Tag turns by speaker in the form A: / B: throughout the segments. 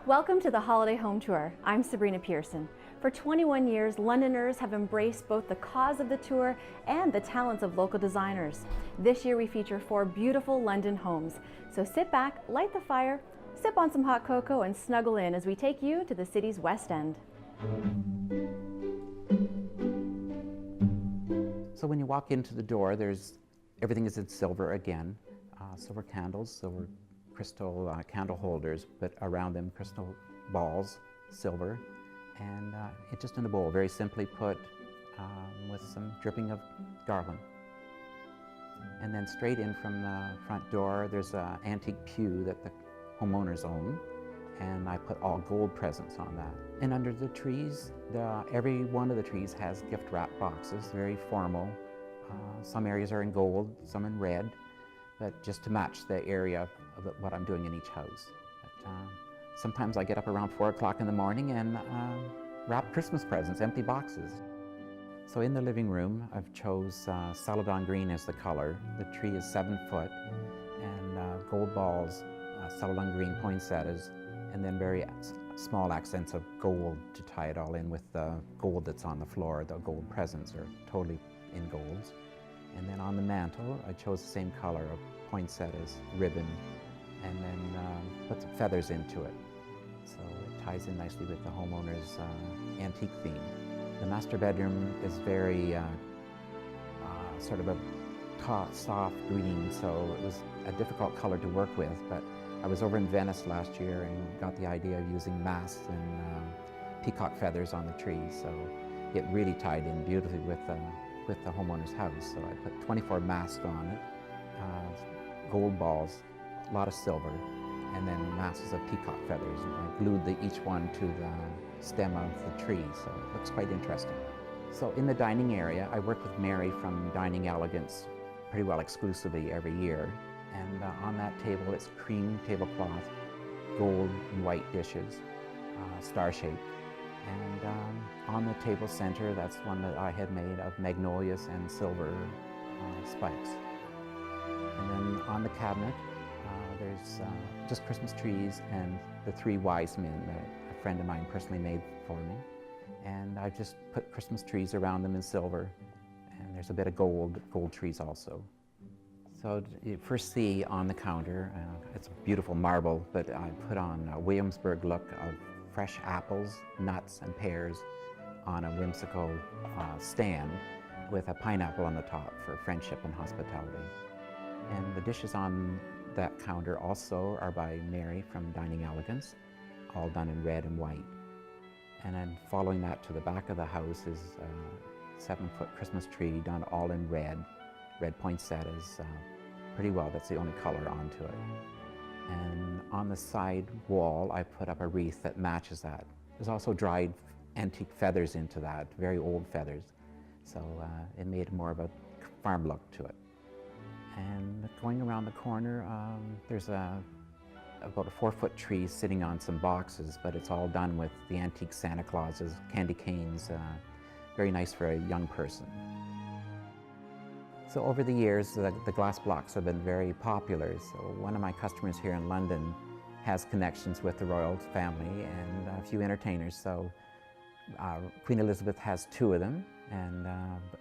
A: Welcome to the Holiday Home Tour. I'm Sabrina Pearson. For 21 years, Londoners have embraced both the cause of the tour and the talents of local designers. This year we feature 4 beautiful London homes. So sit back, light the fire, sip on some hot cocoa, and snuggle in as we take you to the city's West End.
B: So when you walk into the door, everything is in silver again. Silver candles, silver crystal candle holders, but around them crystal balls, silver, and it's just in a bowl, very simply put, with some dripping of garland. And then straight in from the front door, there's an antique pew that the homeowners own, and I put all gold presents on that. And under the trees, every one of the trees has gift wrap boxes, very formal. Some areas are in gold, some in red, but just to match the area of what I'm doing in each house. But, sometimes I get up around 4 o'clock in the morning and wrap Christmas presents, empty boxes. So in the living room, I've chose celadon green as the color. The tree is 7 foot, and gold balls, celadon green poinsettias, and then very small accents of gold to tie it all in with the gold that's on the floor. The gold presents are totally in golds. And then on the mantle, I chose the same color of poinsettias, ribbon, and then put some feathers into it. So it ties in nicely with the homeowner's antique theme. The master bedroom is very sort of a soft green, so it was a difficult color to work with, but I was over in Venice last year and got the idea of using masks and peacock feathers on the trees, so it really tied in beautifully with the homeowner's house. So I put 24 masks on it, gold balls, a lot of silver, and then masses of peacock feathers. And I glued each one to the stem of the tree, so it looks quite interesting. So in the dining area, I work with Mary from Dining Elegance pretty well exclusively every year. And on that table, it's cream tablecloth, gold and white dishes, star-shaped. And on the table center, that's one that I had made of magnolias and silver spikes. And then on the cabinet, there's just Christmas trees and the 3 wise men that a friend of mine personally made for me. And I've just put Christmas trees around them in silver. And there's a bit of gold trees also. So you first see on the counter, it's a beautiful marble, but I put on a Williamsburg look of fresh apples, nuts, and pears on a whimsical stand with a pineapple on the top for friendship and hospitality. And the dishes on that counter also are by Mary from Dining Elegance, all done in red and white. And then following that to the back of the house is a 7-foot Christmas tree done all in red poinsettias, pretty well, that's the only color onto it. And on the side wall, I put up a wreath that matches that. There's also dried antique feathers into that, very old feathers. So it made more of a farm look to it. And going around the corner, there's about a 4-foot tree sitting on some boxes, but it's all done with the antique Santa Clauses, candy canes, very nice for a young person. So over the years, the glass blocks have been very popular. So one of my customers here in London has connections with the royal family and a few entertainers. So Queen Elizabeth has 2 of them, and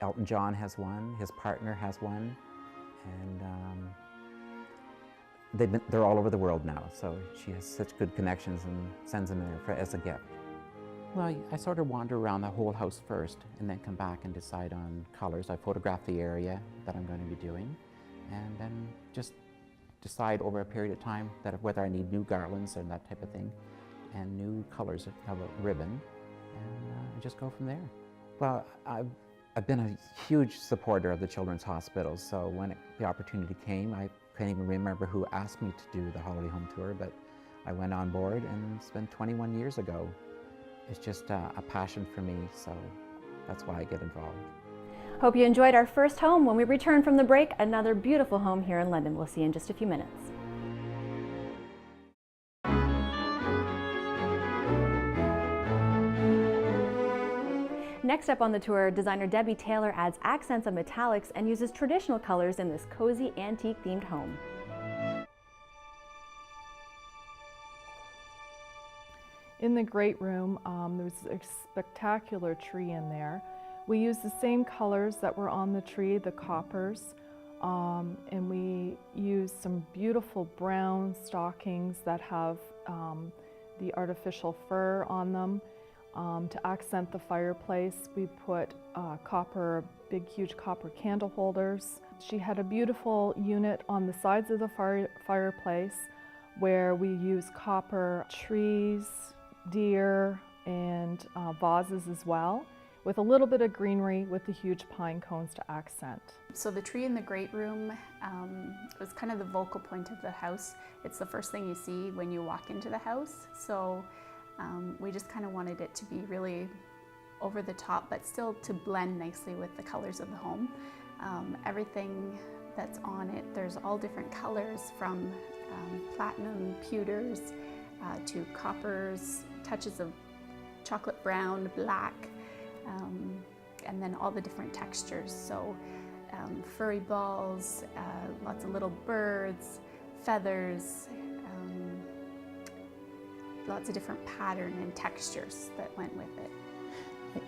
B: Elton John has one, his partner has one, and they're all over the world now. So she has such good connections and sends them there as a gift. Well, I sort of wander around the whole house first and then come back and decide on colors. I photograph the area that I'm going to be doing, and then just decide over a period of time whether I need new garlands and that type of thing, and new colors of a ribbon, and just go from there. Well, I've been a huge supporter of the Children's Hospital, so when the opportunity came, I can't even remember who asked me to do the Holiday Home Tour, but I went on board, and it's been 21 years ago. It's just a passion for me, so that's why I get involved.
A: Hope you enjoyed our first home. When we return from the break, another beautiful home here in London. We'll see you in just a few minutes. Next up on the tour, designer Debbie Taylor adds accents of metallics and uses traditional colors in this cozy antique themed home.
C: In the great room, there's a spectacular tree in there. We used the same colors that were on the tree, the coppers, and we used some beautiful brown stockings that have the artificial fur on them. To accent the fireplace, we put big huge copper candle holders. She had a beautiful unit on the sides of the fireplace where we use copper trees, deer, and vases as well, with a little bit of greenery with the huge pine cones to accent.
D: So the tree in the great room was kind of the focal point of the house. It's the first thing you see when you walk into the house. So we just kind of wanted it to be really over the top, but still to blend nicely with the colors of the home. Everything that's on it, there's all different colors, from platinum pewters to coppers, touches of chocolate brown, black, and then all the different textures. So furry balls, lots of little birds, feathers, lots of different pattern and textures that went with it.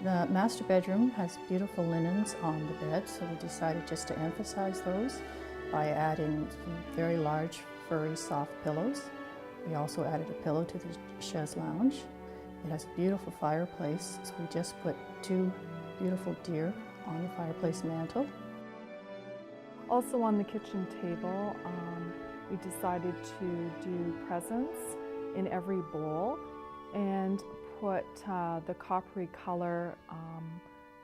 E: The master bedroom has beautiful linens on the bed, so we decided just to emphasize those by adding some very large, furry, soft pillows. We also added a pillow to the chaise lounge. It has a beautiful fireplace, so we just put 2 beautiful deer on the fireplace mantle.
C: Also on the kitchen table, we decided to do presents in every bowl and put the coppery color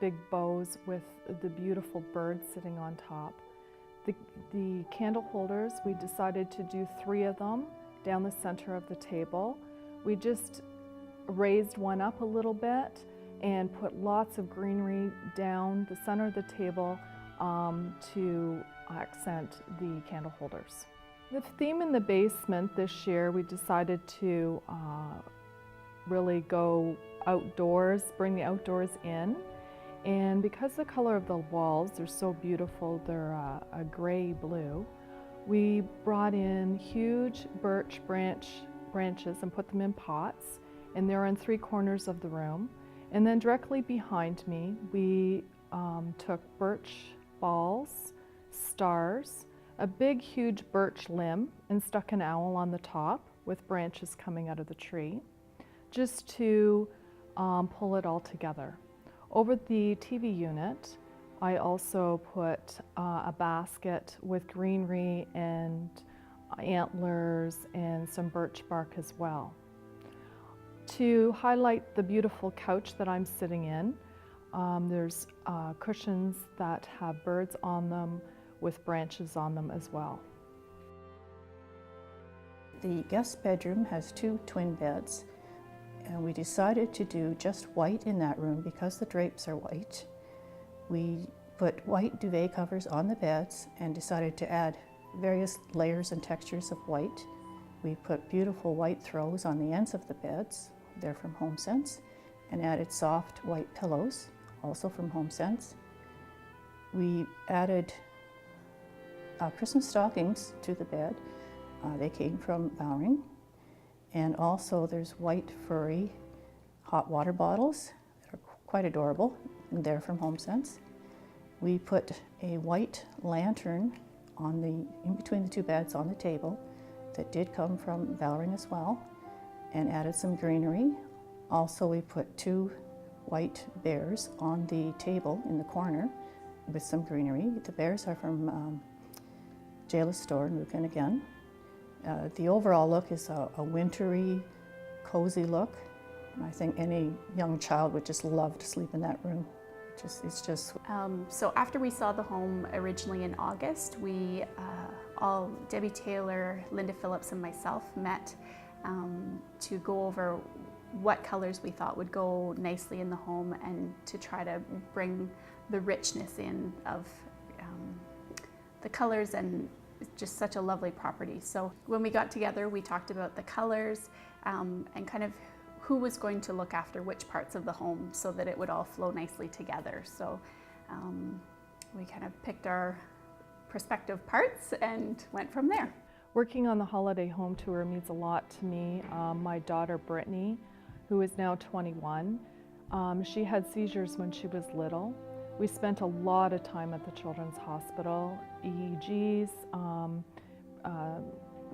C: big bows with the beautiful bird sitting on top. The candle holders, we decided to do 3 of them down the center of the table. We just raised one up a little bit and put lots of greenery down the center of the table to accent the candle holders. The theme in the basement this year, we decided to really go outdoors, bring the outdoors in. And because the color of the walls are so beautiful, they're a gray blue, we brought in huge birch branches and put them in pots, and they're in 3 corners of the room. And then directly behind me, we took birch balls, stars, a big huge birch limb, and stuck an owl on the top with branches coming out of the tree, just to pull it all together. Over the TV unit, I also put a basket with greenery and antlers and some birch bark as well. To highlight the beautiful couch that I'm sitting in, there's cushions that have birds on them with branches on them as well.
E: The guest bedroom has 2 twin beds, and we decided to do just white in that room because the drapes are white. We put white duvet covers on the beds and decided to add various layers and textures of white. We put beautiful white throws on the ends of the beds, they're from HomeSense, and added soft white pillows, also from HomeSense. We added Christmas stockings to the bed. They came from Bowring. And also there's white furry hot water bottles that are quite adorable, and they're from HomeSense. We put a white lantern in between the 2 beds on the table that did come from Bowring as well, and added some greenery. Also, we put 2 white bears on the table in the corner with some greenery. The bears are from Jayla's store in Lucan again. The overall look is a wintry, cozy look. I think any young child would just love to sleep in that room.
D: So after we saw the home originally in August, we all, Debbie Taylor, Linda Phillips, and myself met to go over what colors we thought would go nicely in the home and to try to bring the richness in of the colors, and just such a lovely property. So when we got together, we talked about the colors and kind of who was going to look after which parts of the home so that it would all flow nicely together. So we kind of picked our prospective parts and went from there.
C: Working on the holiday home tour means a lot to me. My daughter Brittany who is now 21. She had seizures when she was little. We spent a lot of time at the Children's Hospital, EEGs,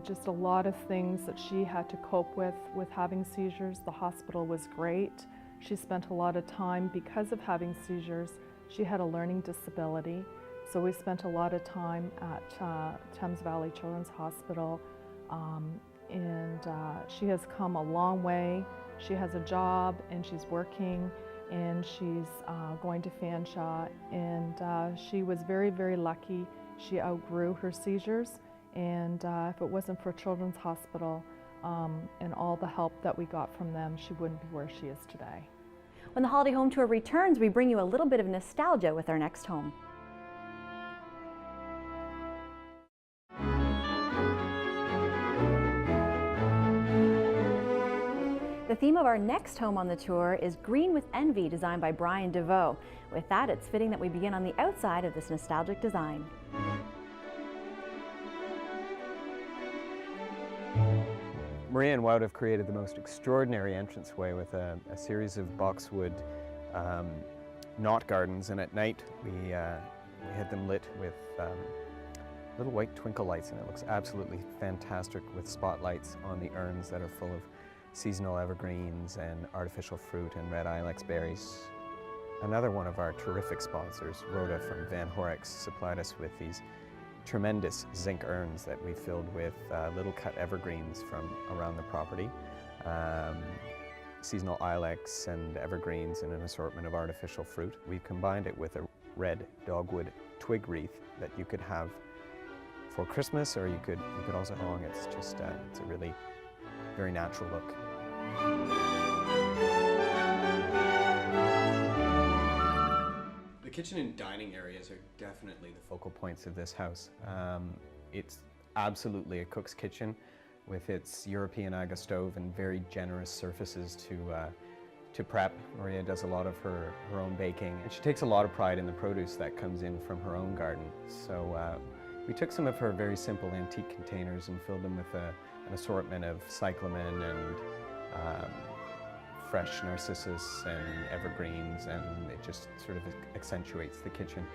C: just a lot of things that she had to cope with having seizures. The hospital was great. She spent a lot of time, because of having seizures, she had a learning disability. So we spent a lot of time at Thames Valley Children's Hospital, and she has come a long way. She has a job and she's working, and she's going to Fanshawe, and she was very, very lucky. She outgrew her seizures, and if it wasn't for Children's Hospital and all the help that we got from them, she wouldn't be where she is today.
A: When the Holiday Home Tour returns, we bring you a little bit of nostalgia with our next home. The theme of our next home on the tour is Green with Envy, designed by Brian DeVoe. With that, it's fitting that we begin on the outside of this nostalgic design.
F: Maria and Wout have created the most extraordinary entranceway with a series of boxwood knot gardens, and at night we had them lit with little white twinkle lights, and it looks absolutely fantastic with spotlights on the urns that are full of seasonal evergreens and artificial fruit and red ilex berries. Another one of our terrific sponsors, Rhoda from Van Horricks, supplied us with these tremendous zinc urns that we filled with little cut evergreens from around the property, seasonal ilex and evergreens and an assortment of artificial fruit. We've combined it with a red dogwood twig wreath that you could have for Christmas, or you could also hang along. It's just it's a really very natural look. The kitchen and dining areas are definitely the focal points of this house. It's absolutely a cook's kitchen with its European Aga stove and very generous surfaces to prep. Maria does a lot of her own baking, and she takes a lot of pride in the produce that comes in from her own garden. So we took some of her very simple antique containers and filled them with an assortment of cyclamen and fresh narcissus and evergreens, and it just sort of accentuates the kitchen.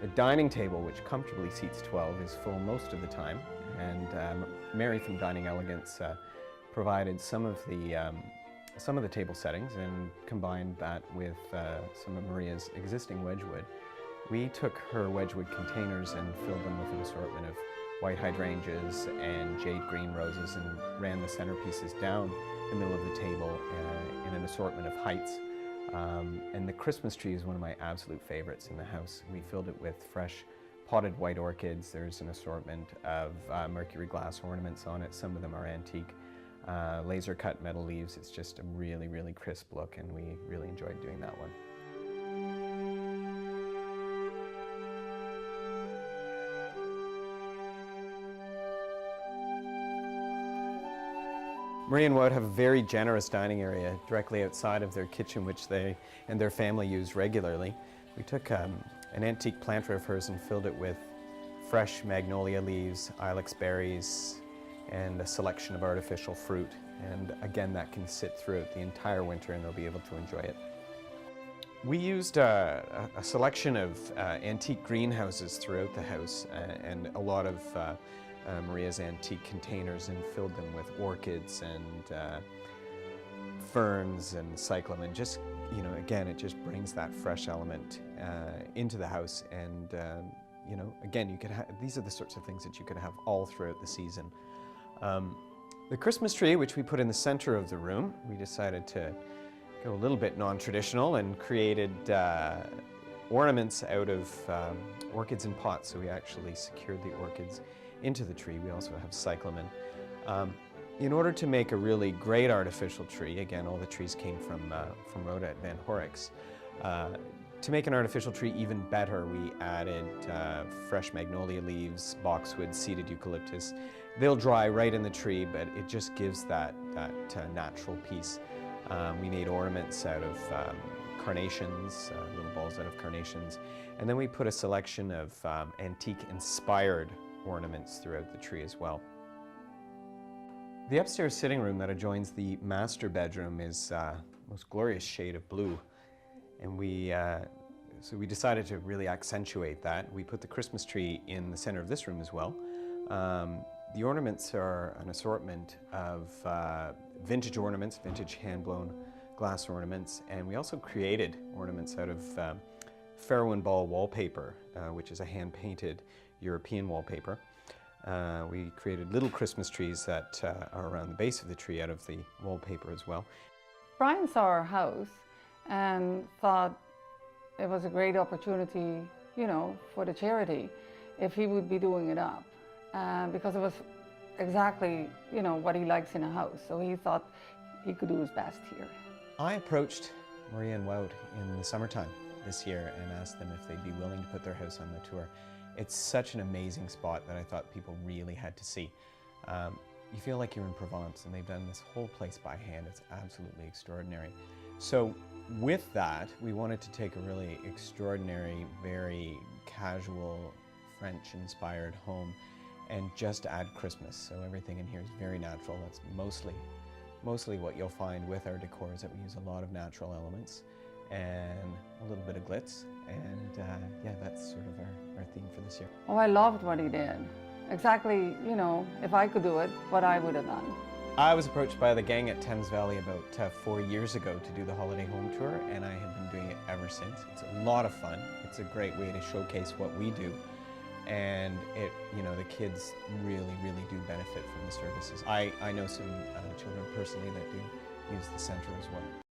F: The dining table, which comfortably seats 12, is full most of the time, and Mary from Dining Elegance provided some of the table settings and combined that with some of Maria's existing Wedgwood. We took her Wedgwood containers and filled them with an assortment of white hydrangeas and jade green roses, and ran the centerpieces down the middle of the table in an assortment of heights. And the Christmas tree is one of my absolute favorites in the house. We filled it with fresh potted white orchids. There's an assortment of mercury glass ornaments on it. Some of them are antique. Laser cut metal leaves. It's just a really, really crisp look, and we really enjoyed doing that one. Maria and Wout have a very generous dining area directly outside of their kitchen, which they and their family use regularly. We took an antique planter of hers and filled it with fresh magnolia leaves, ilex berries, and a selection of artificial fruit. And again, that can sit throughout the entire winter and they'll be able to enjoy it. We used a selection of antique greenhouses throughout the house and a lot of Maria's antique containers, and filled them with orchids and ferns and cyclamen. Just, you know, again, it just brings that fresh element into the house. And, you know, again, you could these are the sorts of things that you could have all throughout the season. The Christmas tree, which we put in the center of the room, we decided to go a little bit non-traditional and created ornaments out of orchids in pots. So we actually secured the orchids into the tree. We also have cyclamen. In order to make a really great artificial tree, again, all the trees came from Rhoda at Van Horricks. To make an artificial tree even better, we added fresh magnolia leaves, boxwood, seeded eucalyptus. They'll dry right in the tree, but it just gives that natural piece. We made ornaments out of carnations, little balls out of carnations, and then we put a selection of antique-inspired ornaments throughout the tree as well. The upstairs sitting room that adjoins the master bedroom is most glorious shade of blue, and so we decided to really accentuate that. We put the Christmas tree in the center of this room as well. The ornaments are an assortment of vintage ornaments, vintage hand-blown glass ornaments, and we also created ornaments out of Farrow & Ball wallpaper, which is a hand-painted European wallpaper. We created little Christmas trees that are around the base of the tree out of the wallpaper as well.
G: Brian saw our house and thought it was a great opportunity, you know, for the charity if he would be doing it up, because it was exactly, you know, what he likes in a house. So he thought he could do his best here.
F: I approached Maria and Wout in the summertime this year and asked them if they'd be willing to put their house on the tour. It's such an amazing spot that I thought people really had to see. You feel like you're in Provence, and they've done this whole place by hand. It's absolutely extraordinary. So with that, we wanted to take a really extraordinary, very casual, French-inspired home and just add Christmas. So everything in here is very natural. That's mostly what you'll find with our decor, is that we use a lot of natural elements and a little bit of glitz. And yeah, that's sort of our theme for this year.
G: Oh, I loved what he did. Exactly, you know, if I could do it, what I would have done.
F: I was approached by the gang at Thames Valley about 4 years ago to do the holiday home tour, and I have been doing it ever since. It's a lot of fun. It's a great way to showcase what we do, and you know, the kids really do benefit from the services. I know some children personally that do use the center as well.